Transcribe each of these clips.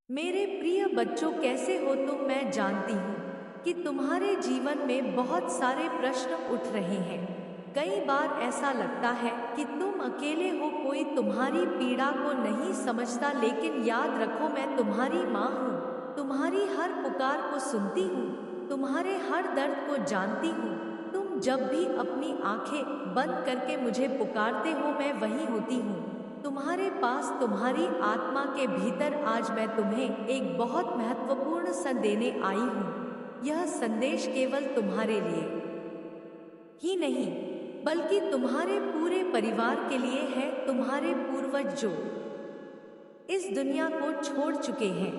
मेरे प्रिय बच्चों, कैसे हो तुम? मैं जानती हूँ कि तुम्हारे जीवन में बहुत सारे प्रश्न उठ रहे हैं। कई बार ऐसा लगता है कि तुम अकेले हो, कोई तुम्हारी पीड़ा को नहीं समझता। लेकिन याद रखो, मैं तुम्हारी माँ हूँ, तुम्हारी हर पुकार को सुनती हूँ, तुम्हारे हर दर्द को जानती हूँ। तुम जब भी अपनी आंखें बंद करके मुझे पुकारते हो, मैं वहीं होती हूँ, तुम्हारे पास, तुम्हारी आत्मा के भीतर। आज मैं तुम्हें एक बहुत महत्वपूर्ण संदेश देने आई हूँ। यह संदेश केवल तुम्हारे लिए ही नहीं, बल्कि तुम्हारे पूरे परिवार के लिए है। तुम्हारे पूर्वज जो इस दुनिया को छोड़ चुके हैं,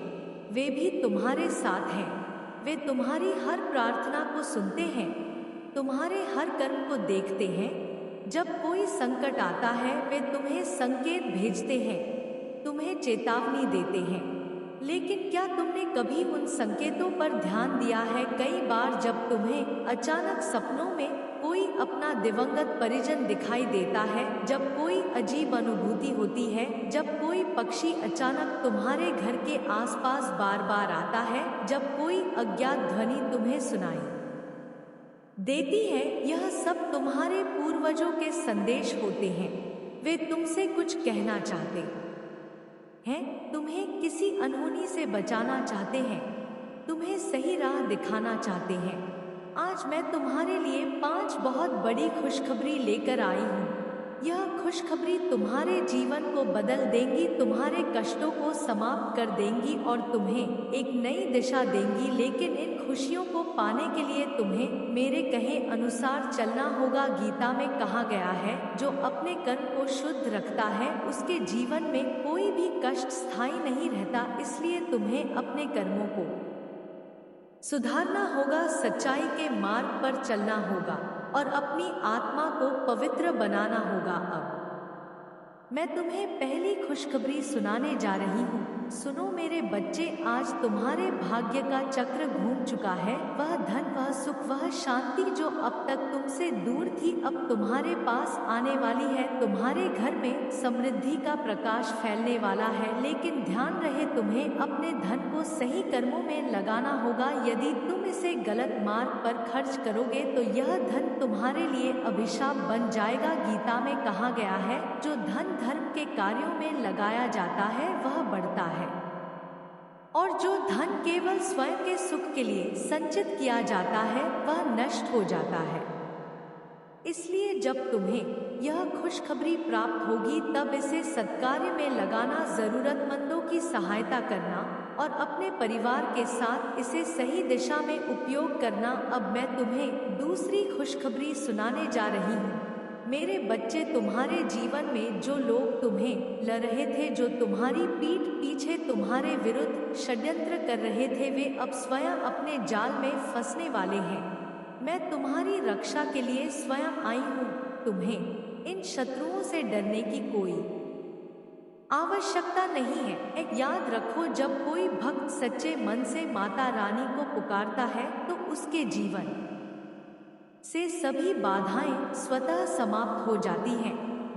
वे भी तुम्हारे साथ हैं। वे तुम्हारी हर प्रार्थना को सुनते हैं, तुम्हारे हर कर्म को देखते हैं। जब कोई संकट आता है, वे तुम्हें संकेत भेजते हैं, तुम्हें चेतावनी देते हैं। लेकिन क्या तुमने कभी उन संकेतों पर ध्यान दिया है? कई बार जब तुम्हें अचानक सपनों में कोई अपना दिवंगत परिजन दिखाई देता है, जब कोई अजीब अनुभूति होती है, जब कोई पक्षी अचानक तुम्हारे घर के आसपास बार बार आता है, जब कोई अज्ञात ध्वनि तुम्हें सुनाई देती है, यह सब तुम्हारे पूर्वजों के संदेश होते हैं। वे तुमसे कुछ कहना चाहते हैं, तुम्हें किसी अनहोनी से बचाना चाहते हैं, तुम्हें सही राह दिखाना चाहते हैं। आज मैं तुम्हारे लिए 5 बहुत बड़ी खुशखबरी लेकर आई हूँ। यह खुशखबरी तुम्हारे जीवन को बदल देंगी, तुम्हारे कष्टों को समाप्त कर देंगी और तुम्हें एक नई दिशा देंगी। लेकिन इन खुशियों को पाने के लिए तुम्हें मेरे कहे अनुसार चलना होगा। गीता में कहा गया है, जो अपने कर्म को शुद्ध रखता है, उसके जीवन में कोई भी कष्ट स्थायी नहीं रहता। इसलिए तुम्हें अपने कर्मों को सुधारना होगा, सच्चाई के मार्ग पर चलना होगा और अपनी आत्मा को पवित्र बनाना होगा। अब मैं तुम्हें पहली खुशखबरी सुनाने जा रही हूँ। सुनो मेरे बच्चे, आज तुम्हारे भाग्य का चक्र घूम चुका है। वह धन, वह सुख, वह शांति जो अब तक तुमसे दूर थी, अब तुम्हारे पास आने वाली है। तुम्हारे घर में समृद्धि का प्रकाश फैलने वाला है। लेकिन ध्यान रहे, तुम्हें अपने धन को सही कर्मों में लगाना होगा। यदि तुम इसे गलत मार्ग पर खर्च करोगे तो यह धन तुम्हारे लिए अभिशाप बन जाएगा। गीता में कहा गया है, जो धन धर्म के कार्यों में लगाया जाता है वह बढ़ता है, और जो धन केवल स्वयं के सुख के लिए संचित किया जाता है वह नष्ट हो जाता है। इसलिए जब तुम्हें यह खुशखबरी प्राप्त होगी, तब इसे सत्कार्य में लगाना, जरूरतमंदों की सहायता करना और अपने परिवार के साथ इसे सही दिशा में उपयोग करना। अब मैं तुम्हें दूसरी खुशखबरी सुनाने जा रही हूँ। मेरे बच्चे, तुम्हारे जीवन में जो लोग तुम्हें ल रहे थे, जो तुम्हारी पीठ पीछे तुम्हारे विरुद्ध षड्यंत्र कर रहे थे, वे अब स्वयं अपने जाल में फंसने वाले हैं। मैं तुम्हारी रक्षा के लिए स्वयं आई हूँ। तुम्हें इन शत्रुओं से डरने की कोई आवश्यकता नहीं है। याद रखो, जब कोई भक्त सच्चे मन से माता रानी को पुकारता है तो उसके जीवन से सभी बाधाएं स्वतः समाप्त हो जाती हैं।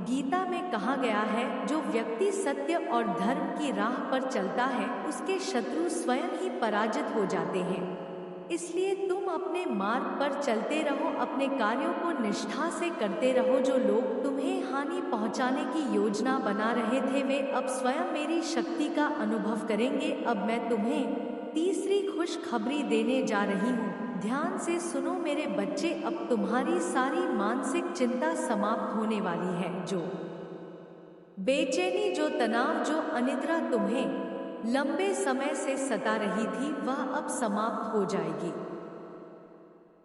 गीता में कहा गया है, जो व्यक्ति सत्य और धर्म की राह पर चलता है, उसके शत्रु स्वयं ही पराजित हो जाते हैं। इसलिए तुम अपने मार्ग पर चलते रहो, अपने कार्यों को निष्ठा से करते रहो। जो लोग तुम्हें हानि पहुंचाने की योजना बना रहे थे, वे अब स्वयं मेरी शक्ति का अनुभव करेंगे। अब मैं तुम्हें तीसरी खुशखबरी देने जा रही हूँ। ध्यान से सुनो मेरे बच्चे, अब तुम्हारी सारी मानसिक चिंता समाप्त होने वाली है। जो बेचैनी, जो तनाव, जो अनिद्रा तुम्हें लंबे समय से सता रही थी, वह अब समाप्त हो जाएगी।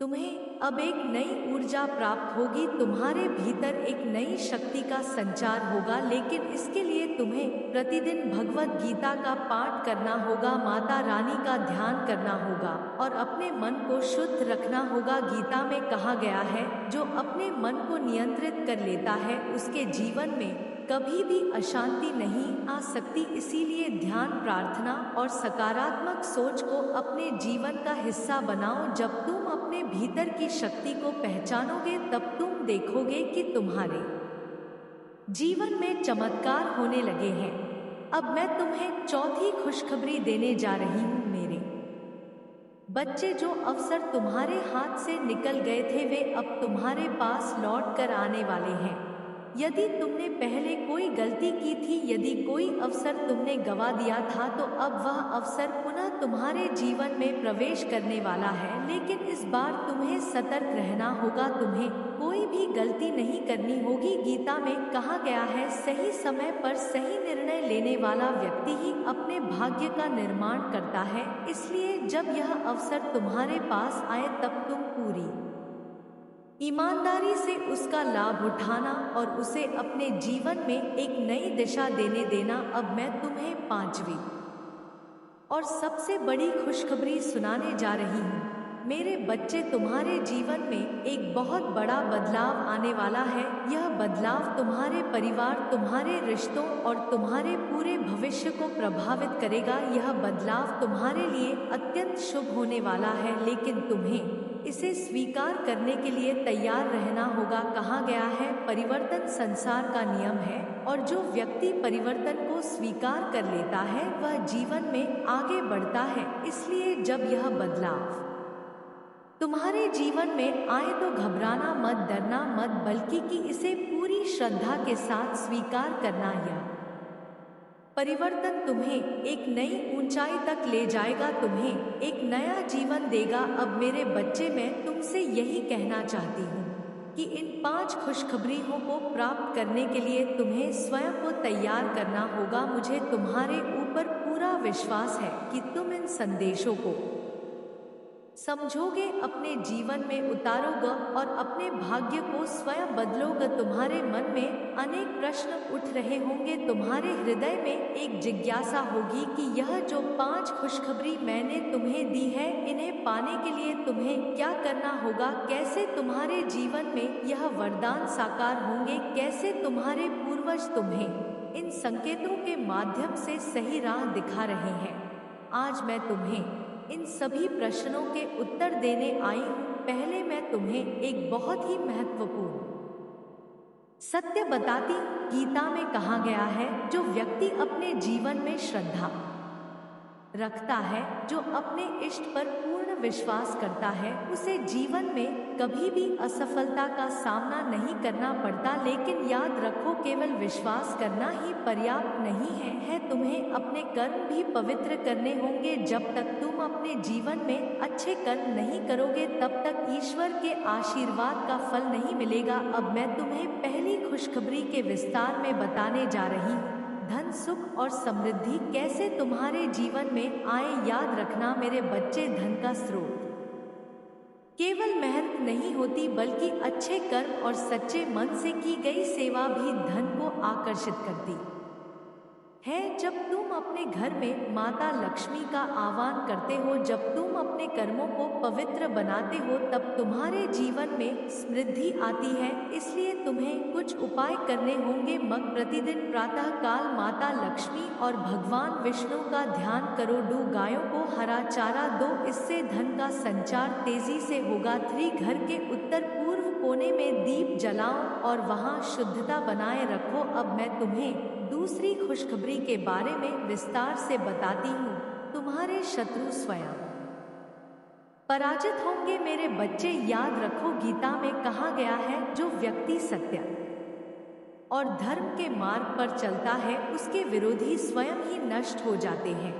तुम्हें अब एक नई ऊर्जा प्राप्त होगी, तुम्हारे भीतर एक नई शक्ति का संचार होगा। लेकिन इसके लिए तुम्हें प्रतिदिन भगवत गीता का पाठ करना होगा, माता रानी का ध्यान करना होगा और अपने मन को शुद्ध रखना होगा। गीता में कहा गया है, जो अपने मन को नियंत्रित कर लेता है, उसके जीवन में कभी भी अशांति नहीं आ सकती। इसीलिए ध्यान, प्रार्थना और सकारात्मक सोच को अपने जीवन का हिस्सा बनाओ। जब तुम अपने भीतर की शक्ति को पहचानोगे, तब तुम देखोगे कि तुम्हारे जीवन में चमत्कार होने लगे हैं। अब मैं तुम्हें चौथी खुशखबरी देने जा रही हूँ। मेरे बच्चे, जो अवसर तुम्हारे हाथ से निकल गए थे वे अब तुम्हारे पास लौट कर आने वाले हैं। यदि तुमने पहले कोई गलती की थी, यदि कोई अवसर तुमने गवा दिया था, तो अब वह अवसर पुनः तुम्हारे जीवन में प्रवेश करने वाला है। लेकिन इस बार तुम्हें सतर्क रहना होगा, तुम्हें कोई भी गलती नहीं करनी होगी। गीता में कहा गया है, सही समय पर सही निर्णय लेने वाला व्यक्ति ही अपने भाग्य का निर्माण करता है। इसलिए जब यह अवसर तुम्हारे पास आए तब तुम पूरी ईमानदारी से उसका लाभ उठाना और उसे अपने जीवन में एक नई दिशा देने देना। अब मैं तुम्हें पांचवी और सबसे बड़ी खुशखबरी सुनाने जा रही हूँ। मेरे बच्चे, तुम्हारे जीवन में एक बहुत बड़ा बदलाव आने वाला है। यह बदलाव तुम्हारे परिवार, तुम्हारे रिश्तों और तुम्हारे पूरे भविष्य को प्रभावित करेगा। यह बदलाव तुम्हारे लिए अत्यंत शुभ होने वाला है, लेकिन तुम्हें इसे स्वीकार करने के लिए तैयार रहना होगा। कहा गया है, परिवर्तन संसार का नियम है और जो व्यक्ति परिवर्तन को स्वीकार कर लेता है वह जीवन में आगे बढ़ता है। इसलिए जब यह बदलाव तुम्हारे जीवन में आए तो घबराना मत, डरना मत, बल्कि कि इसे पूरी श्रद्धा के साथ स्वीकार करना। यह परिवर्तन तुम्हें एक नई ऊंचाई तक ले जाएगा, तुम्हें एक नया जीवन देगा। अब मेरे बच्चे, मैं तुमसे यही कहना चाहती हूँ कि इन 5 खुशखबरियों को प्राप्त करने के लिए तुम्हें स्वयं को तैयार करना होगा। मुझे तुम्हारे ऊपर पूरा विश्वास है कि तुम इन संदेशों को समझोगे, अपने जीवन में उतारोगे और अपने भाग्य को स्वयं बदलोगे। तुम्हारे मन में अनेक प्रश्न उठ रहे होंगे, तुम्हारे हृदय में एक जिज्ञासा होगी कि यह जो 5 खुशखबरी मैंने तुम्हें दी है, इन्हें पाने के लिए तुम्हें क्या करना होगा, कैसे तुम्हारे जीवन में यह वरदान साकार होंगे, कैसे तुम्हारे पूर्वज तुम्हें इन संकेतों के माध्यम से सही राह दिखा रहे हैं। आज मैं तुम्हें इन सभी प्रश्नों के उत्तर देने आई हूँ। पहले मैं तुम्हें एक बहुत ही महत्वपूर्ण सत्य बताती हूँ। गीता में कहा गया है, जो व्यक्ति अपने जीवन में श्रद्धा रखता है, जो अपने इष्ट पर पूर्ण विश्वास करता है, उसे जीवन में कभी भी असफलता का सामना नहीं करना पड़ता। लेकिन याद रखो, केवल विश्वास करना ही पर्याप्त नहीं है, तुम्हें अपने कर्म भी पवित्र करने होंगे। जब तक तुम अपने जीवन में अच्छे कर्म नहीं करोगे, तब तक ईश्वर के आशीर्वाद का फल नहीं मिलेगा। अब मैं तुम्हें पहली खुशखबरी के विस्तार में बताने जा रही हूँ। धन, सुख और समृद्धि कैसे तुम्हारे जीवन में आए। याद रखना मेरे बच्चे, धन का स्रोत केवल मेहनत नहीं होती, बल्कि अच्छे कर्म और सच्चे मन से की गई सेवा भी धन को आकर्षित करती है। जब तुम अपने घर में माता लक्ष्मी का आह्वान करते हो, जब तुम अपने कर्मों को पवित्र बनाते हो, तब तुम्हारे जीवन में समृद्धि आती है। इसलिए तुम्हें कुछ उपाय करने होंगे। प्रतिदिन प्रातः काल माता लक्ष्मी और भगवान विष्णु का ध्यान करो। 2 गायों को हरा चारा दो, इससे धन का संचार तेजी से होगा। 3 घर के उत्तर पूर्व कोने में दीप जलाओ और वहां शुद्धता बनाए रखो। अब मैं तुम्हें दूसरी खुशखबरी के बारे में विस्तार से बताती हूँ। तुम्हारे शत्रु स्वयं पराजित होंगे। मेरे बच्चे, याद रखो, गीता में कहा गया है, जो व्यक्ति सत्य और धर्म के मार्ग पर चलता है, उसके विरोधी स्वयं ही नष्ट हो जाते हैं।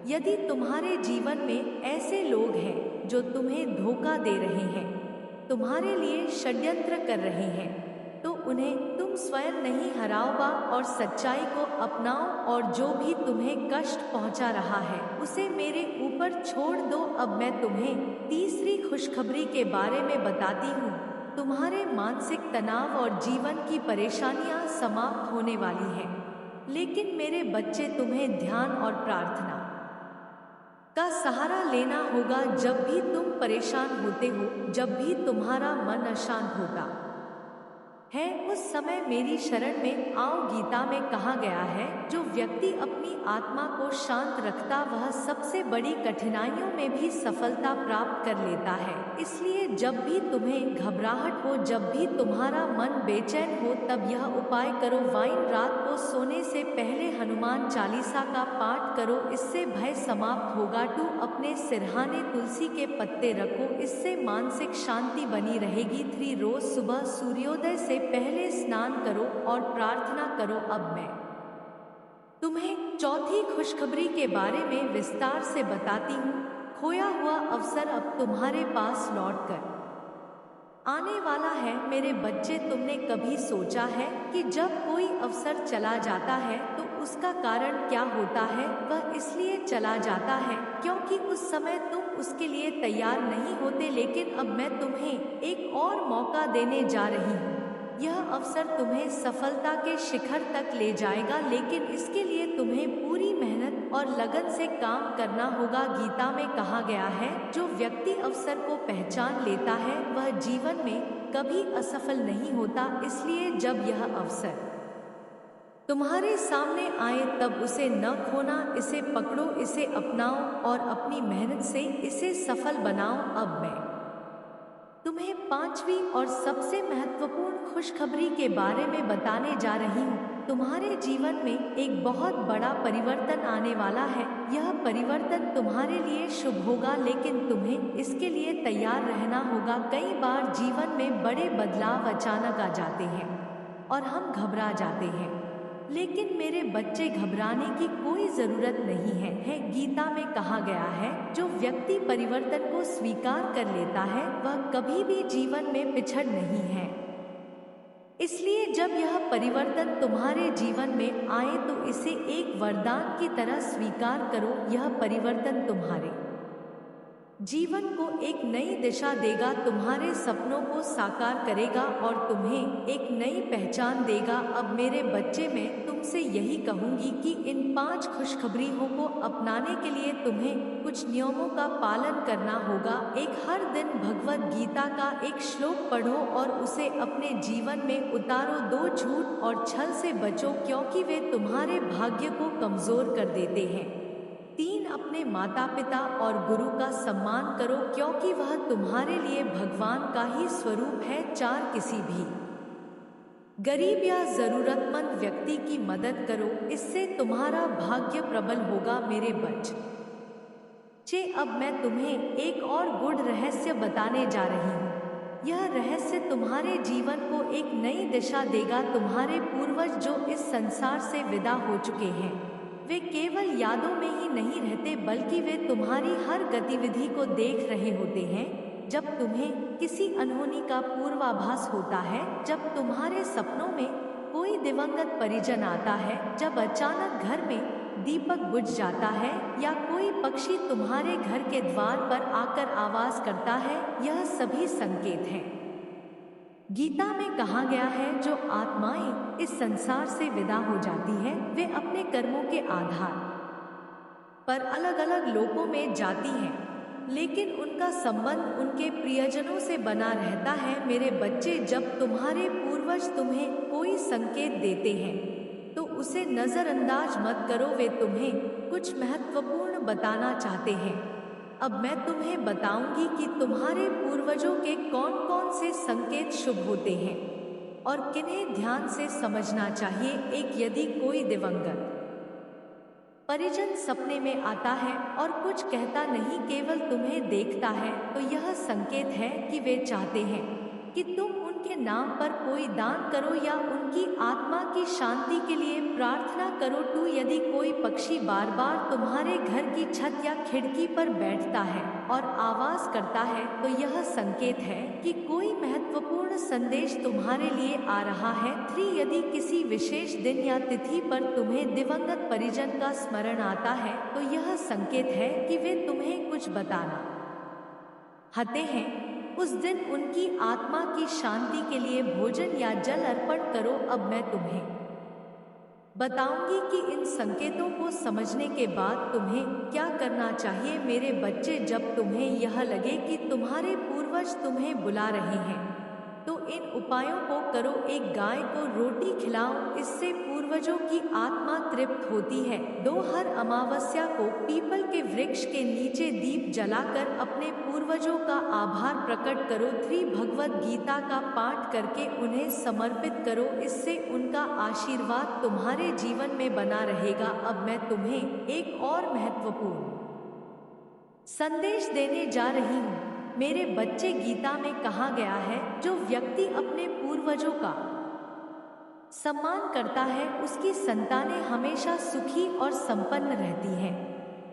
यदि तुम्हारे जीवन में ऐसे लोग हैं जो तुम्हें धोखा दे रहे हैं, तुम्हारे लिए षड्यंत्र कर रहे हैं, तो उन्हें तुम स्वयं नहीं हराओगा और सच्चाई को अपनाओ। और जो भी तुम्हें कष्ट पहुंचा रहा है, उसे मेरे ऊपर छोड़ दो। अब मैं तुम्हें तीसरी खुशखबरी के बारे में बताती हूँ। तुम्हारे मानसिक तनाव और जीवन की परेशानियां समाप्त होने वाली हैं। लेकिन मेरे बच्चे, तुम्हें ध्यान और प्रार्थना का सहारा लेना होगा। जब भी तुम परेशान होते हो, जब भी तुम्हारा मन अशांत होता है, उस समय मेरी शरण में आओ। गीता में कहा गया है, जो व्यक्ति अपनी आत्मा को शांत रखता वह सबसे बड़ी कठिनाइयों में भी सफलता प्राप्त कर लेता है। इसलिए जब भी तुम्हें घबराहट हो, जब भी तुम्हारा मन बेचैन हो, तब यह उपाय करो। वाइन रात को सोने से पहले हनुमान चालीसा का पाठ करो, इससे भय समाप्त होगा। 2 अपने सिरहाने तुलसी के पत्ते रखो, इससे मानसिक शांति बनी रहेगी। 3 रोज सुबह सूर्योदय से पहले स्नान करो और प्रार्थना करो। अब मैं तुम्हें चौथी खुशखबरी के बारे में विस्तार से बताती हूँ। खोया हुआ अवसर अब तुम्हारे पास लौटकर आने वाला है। मेरे बच्चे, तुमने कभी सोचा है कि जब कोई अवसर चला जाता है तो उसका कारण क्या होता है? वह इसलिए चला जाता है क्योंकि उस समय तुम उसके लिए तैयार नहीं होते। लेकिन अब मैं तुम्हें एक और मौका देने जा रही हूँ। यह अवसर तुम्हें सफलता के शिखर तक ले जाएगा, लेकिन इसके लिए तुम्हें पूरी मेहनत और लगन से काम करना होगा। गीता में कहा गया है, जो व्यक्ति अवसर को पहचान लेता है वह जीवन में कभी असफल नहीं होता। इसलिए जब यह अवसर तुम्हारे सामने आए तब उसे न खोना। इसे पकड़ो, इसे अपनाओ और अपनी मेहनत से इसे सफल बनाओ। अब मैं तुम्हें 5वीं और सबसे महत्वपूर्ण खुशखबरी के बारे में बताने जा रही हूँ। तुम्हारे जीवन में एक बहुत बड़ा परिवर्तन आने वाला है। यह परिवर्तन तुम्हारे लिए शुभ होगा, लेकिन तुम्हें इसके लिए तैयार रहना होगा। कई बार जीवन में बड़े बदलाव अचानक आ जाते हैं और हम घबरा जाते हैं, लेकिन मेरे बच्चे, घबराने की कोई जरूरत नहीं है। गीता में कहा गया है, जो व्यक्ति परिवर्तन को स्वीकार कर लेता है वह कभी भी जीवन में पिछड़ नहीं है। इसलिए जब यह परिवर्तन तुम्हारे जीवन में आए तो इसे एक वरदान की तरह स्वीकार करो। यह परिवर्तन तुम्हारे जीवन को एक नई दिशा देगा, तुम्हारे सपनों को साकार करेगा और तुम्हें एक नई पहचान देगा। अब मेरे बच्चे, मैं तुमसे यही कहूंगी कि इन 5 खुशखबरियों को अपनाने के लिए तुम्हें कुछ नियमों का पालन करना होगा। हर दिन भगवद गीता का एक श्लोक पढ़ो और उसे अपने जीवन में उतारो। 2 झूठ और छल से बचो, क्योंकि वे तुम्हारे भाग्य को कमजोर कर देते हैं। 3 अपने माता पिता और गुरु का सम्मान करो, क्योंकि वह तुम्हारे लिए भगवान का ही स्वरूप है। 4 किसी भी गरीब या जरूरतमंद व्यक्ति की मदद करो, इससे तुम्हारा भाग्य प्रबल होगा। मेरे बच्चे, अब मैं तुम्हें एक और गूढ़ रहस्य बताने जा रही हूँ। यह रहस्य तुम्हारे जीवन को एक नई दिशा देगा। तुम्हारे पूर्वज जो इस संसार से विदा हो चुके हैं, वे केवल यादों में ही नहीं रहते, बल्कि वे तुम्हारी हर गतिविधि को देख रहे होते हैं। जब तुम्हें किसी अनहोनी का पूर्वाभास होता है, जब तुम्हारे सपनों में कोई दिवंगत परिजन आता है, जब अचानक घर में दीपक बुझ जाता है या कोई पक्षी तुम्हारे घर के द्वार पर आकर आवाज करता है, यह सभी संकेत हैं। गीता में कहा गया है, जो आत्माएं इस संसार से विदा हो जाती हैं, वे अपने कर्मों के आधार पर अलग अलग लोकों में जाती हैं, लेकिन उनका संबंध उनके प्रियजनों से बना रहता है। मेरे बच्चे, जब तुम्हारे पूर्वज तुम्हें कोई संकेत देते हैं तो उसे नजरअंदाज मत करो। वे तुम्हें कुछ महत्वपूर्ण बताना चाहते हैं। अब मैं तुम्हें बताऊंगी कि तुम्हारे पूर्वजों के कौन कौन से संकेत शुभ होते हैं और किन्हें ध्यान से समझना चाहिए। यदि कोई दिवंगत परिजन सपने में आता है और कुछ कहता नहीं, केवल तुम्हें देखता है, तो यह संकेत है कि वे चाहते हैं कि तुम उनके नाम पर कोई दान करो या उनकी आत्मा की शांति के लिए प्रार्थना करो। 2 यदि कोई पक्षी बार बार तुम्हारे घर की छत या खिड़की पर बैठता है और आवाज करता है, तो यह संकेत है कि कोई महत्वपूर्ण संदेश तुम्हारे लिए आ रहा है। 3 यदि किसी विशेष दिन या तिथि पर तुम्हें दिवंगत परिजन का स्मरण आता है, तो यह संकेत है कि वे तुम्हें कुछ बताना चाहते हैं। उस दिन उनकी आत्मा की शांति के लिए भोजन या जल अर्पण करो। अब मैं तुम्हें बताऊंगी कि इन संकेतों को समझने के बाद तुम्हें क्या करना चाहिए। मेरे बच्चे, जब तुम्हें यह लगे कि तुम्हारे पूर्वज तुम्हें बुला रहे हैं, तो इन उपायों को करो। एक गाय को रोटी खिलाओ, इससे पूर्वजों की आत्मा तृप्त होती है। 2 हर अमावस्या को पीपल के वृक्ष के नीचे दीप जलाकर अपने पूर्वजों का आभार प्रकट करो। 3 भगवत गीता का पाठ करके उन्हें समर्पित करो, इससे उनका आशीर्वाद तुम्हारे जीवन में बना रहेगा। अब मैं तुम्हें एक और महत्वपूर्ण संदेश देने जा रही हूँ। मेरे बच्चे, गीता में कहा गया है, जो व्यक्ति अपने पूर्वजों का सम्मान करता है उसकी संतानें हमेशा सुखी और संपन्न रहती हैं।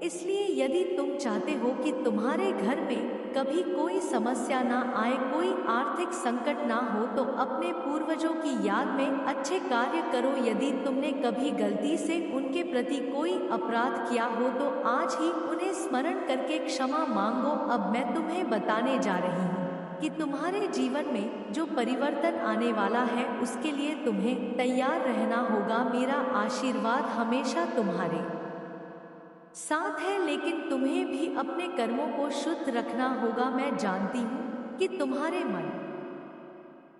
इसलिए यदि तुम चाहते हो कि तुम्हारे घर में कभी कोई समस्या ना आए, कोई आर्थिक संकट ना हो, तो अपने पूर्वजों की याद में अच्छे कार्य करो। यदि तुमने कभी गलती से उनके प्रति कोई अपराध किया हो तो आज ही उन्हें स्मरण करके क्षमा मांगो। अब मैं तुम्हें बताने जा रही हूँ कि तुम्हारे जीवन में जो परिवर्तन आने वाला है उसके लिए तुम्हें तैयार रहना होगा। मेरा आशीर्वाद हमेशा तुम्हारे साथ है, लेकिन तुम्हें भी अपने कर्मों को शुद्ध रखना होगा। मैं जानती हूँ कि तुम्हारे मन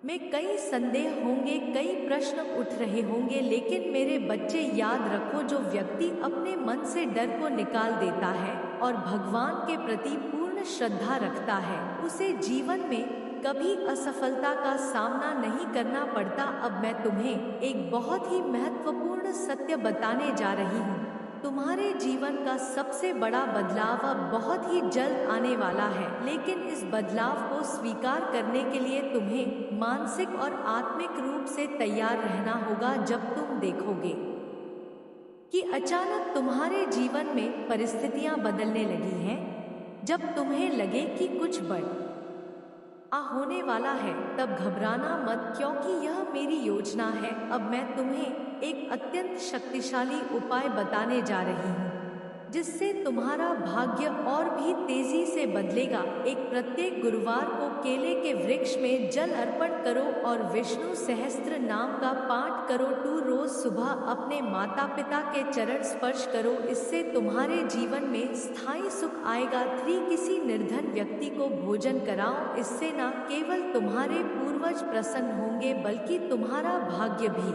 में कई संदेह होंगे, कई प्रश्न उठ रहे होंगे, लेकिन मेरे बच्चे याद रखो, जो व्यक्ति अपने मन से डर को निकाल देता है और भगवान के प्रति पूर्ण श्रद्धा रखता है, उसे जीवन में कभी असफलता का सामना नहीं करना पड़ता। अब मैं तुम्हें एक बहुत ही महत्वपूर्ण सत्य बताने जा रही हूँ। तुम्हारे जीवन का सबसे बड़ा बदलाव अब बहुत ही जल्द आने वाला है, लेकिन इस बदलाव को स्वीकार करने के लिए तुम्हें मानसिक और आत्मिक रूप से तैयार रहना होगा। जब तुम देखोगे कि अचानक तुम्हारे जीवन में परिस्थितियां बदलने लगी हैं, जब तुम्हें लगे कि कुछ बड़ा होने वाला है, तब घबराना मत, क्योंकि यह मेरी योजना है। अब मैं तुम्हें एक अत्यंत शक्तिशाली उपाय बताने जा रही हूँ, जिससे तुम्हारा भाग्य और भी तेजी से बदलेगा। प्रत्येक गुरुवार को केले के वृक्ष में जल अर्पण करो और विष्णु सहस्त्र नाम का पाठ करो। 2 रोज सुबह अपने माता पिता के चरण स्पर्श करो, इससे तुम्हारे जीवन में स्थायी सुख आएगा। 3 किसी निर्धन व्यक्ति को भोजन कराओ, इससे न केवल तुम्हारे पूर्वज प्रसन्न होंगे बल्कि तुम्हारा भाग्य भी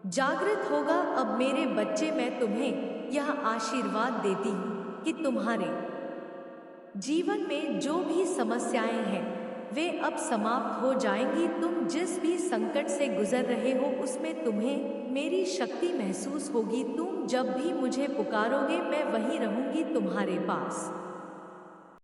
जागृत होगा। अब मेरे बच्चे, मैं तुम्हें यह आशीर्वाद देती हूँ कि तुम्हारे जीवन में जो भी समस्याएं हैं वे अब समाप्त हो जाएंगी। तुम जिस भी संकट से गुजर रहे हो उसमें तुम्हें मेरी शक्ति महसूस होगी। तुम जब भी मुझे पुकारोगे मैं वहीं रहूंगी तुम्हारे पास।